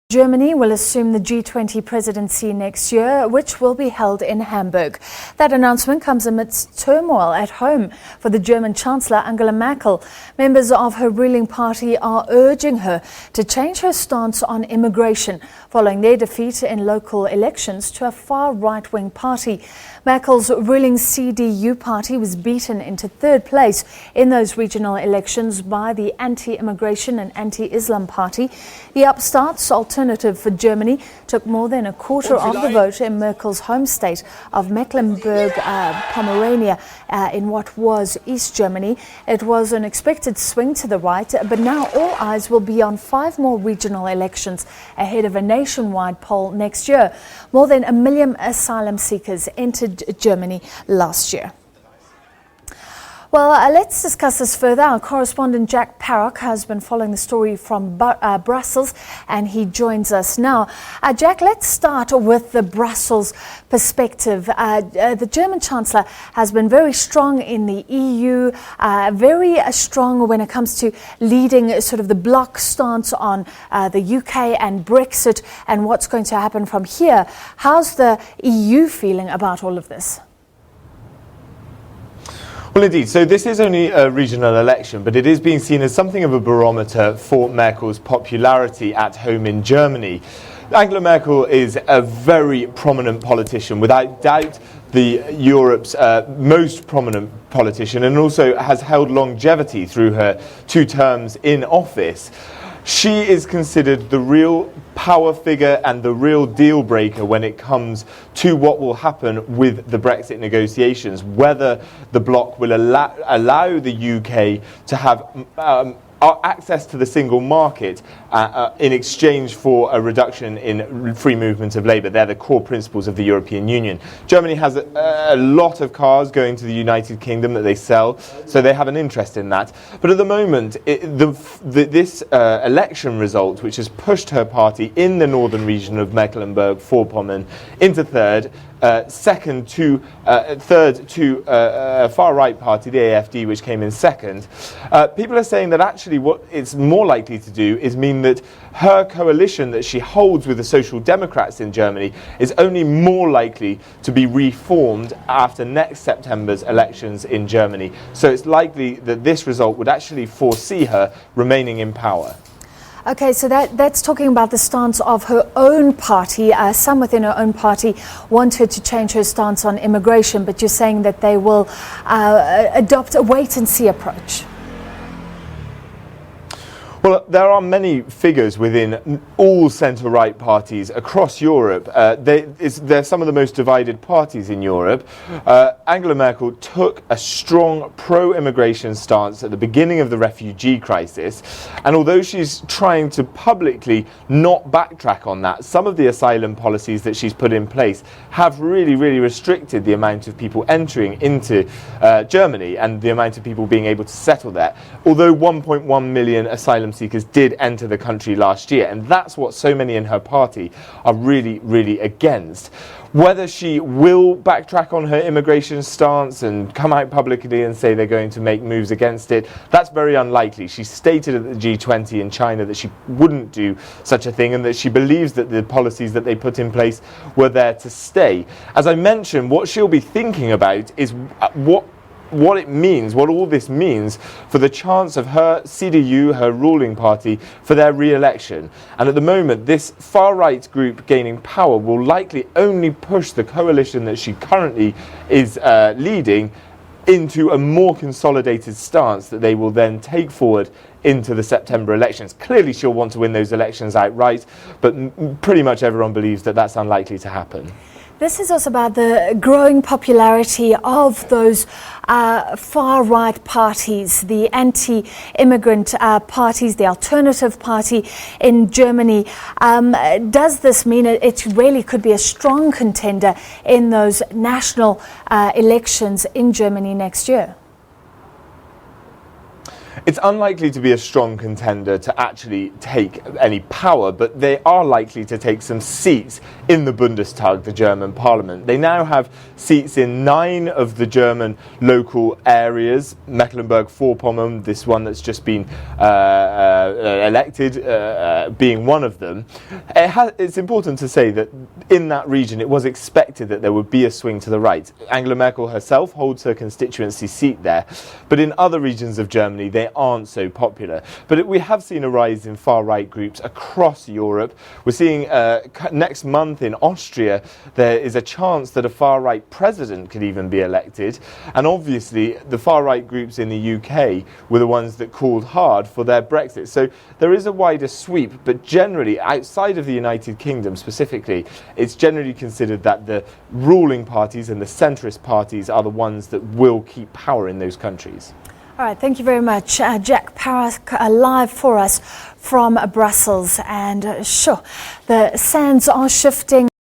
Germany will assume the G20 presidency next year, which will be held in Hamburg. That announcement comes amidst turmoil at home for the German Chancellor Angela Merkel. Members of her ruling party are urging her to change her stance on immigration following their defeat in local elections to a far right-wing party. Merkel's ruling CDU party was beaten into third place in those regional elections by the anti-immigration and anti-Islam party. The upstarts Alternative for Germany took more than a quarter of the vote in Merkel's home state of Mecklenburg-Pomerania in what was East Germany. It was an expected swing to the right, but now all eyes will be on 5 more regional elections ahead of a nationwide poll next year. More than 1 million asylum seekers entered Germany last year. Well, let's discuss this further. Our correspondent Jack Parrock has been following the story from Brussels, and he joins us now. Jack, let's start with the Brussels perspective. The German Chancellor has been very strong in the EU, very strong when it comes to leading sort of the bloc stance on the UK and Brexit and what's going to happen from here. How's the EU feeling about all of this? Well, indeed. So this is only a regional election, but it is being seen as something of a barometer for Merkel's popularity at home in Germany. Angela Merkel is a very prominent politician, without doubt Europe's most prominent politician, and also has held longevity through her 2 terms in office. She is considered the real power figure and the real deal breaker when it comes to what will happen with the Brexit negotiations, whether the bloc will allow the UK to have access to the single market in exchange for a reduction in free movement of labour. They're the core principles of the European Union. Germany has a lot of cars going to the United Kingdom that they sell, so they have an interest in that. But at the moment, this election result, which has pushed her party in the northern region of Mecklenburg-Vorpommern into third, third to a far-right party, the AfD, which came in second. People are saying that actually what it's more likely to do is mean that her coalition that she holds with the Social Democrats in Germany is only more likely to be reformed after next September's elections in Germany. So it's likely that this result would actually foresee her remaining in power. Okay, so that's talking about the stance of her own party. Some within her own party want her to change her stance on immigration, but you're saying that they will adopt a wait-and-see approach. Well, there are many figures within all centre-right parties across Europe. They're some of the most divided parties in Europe. Angela Merkel took a strong pro-immigration stance at the beginning of the refugee crisis, and although she's trying to publicly not backtrack on that, some of the asylum policies that she's put in place have really restricted the amount of people entering into Germany and the amount of people being able to settle there. Although 1.1 million asylum seekers did enter the country last year, and that's what so many in her party are really against. Whether she will backtrack on her immigration stance and come out publicly and say they're going to make moves against it, that's very unlikely. She stated at the G20 in China that she wouldn't do such a thing and that she believes that the policies that they put in place were there to stay. As I mentioned, what she'll be thinking about is what it means, what all this means for the chance of her CDU, her ruling party, for their re-election. And at the moment, this far-right group gaining power will likely only push the coalition that she currently is leading into a more consolidated stance that they will then take forward into the September elections. Clearly she'll want to win those elections outright, but pretty much everyone believes that that's unlikely to happen. This is also about the growing popularity of those far-right parties, the anti-immigrant parties, the Alternative Party in Germany. Does this mean it really could be a strong contender in those national elections in Germany next year? It's unlikely to be a strong contender to actually take any power, but they are likely to take some seats in the Bundestag, the German parliament. They now have seats in 9 of the German local areas, Mecklenburg-Vorpommern, this one that's just been elected, being one of them. It's important to say that in that region it was expected that there would be a swing to the right. Angela Merkel herself holds her constituency seat there, but in other regions of Germany they aren't so popular. But we have seen a rise in far-right groups across Europe. We're seeing next month in Austria there is a chance that a far-right president could even be elected, and obviously the far-right groups in the UK were the ones that called hard for their Brexit. So there is a wider sweep, but generally outside of the United Kingdom specifically, it's generally considered that the ruling parties and the centrist parties are the ones that will keep power in those countries. All right, thank you very much. Jack Parak live for us from Brussels. And sure, the sands are shifting.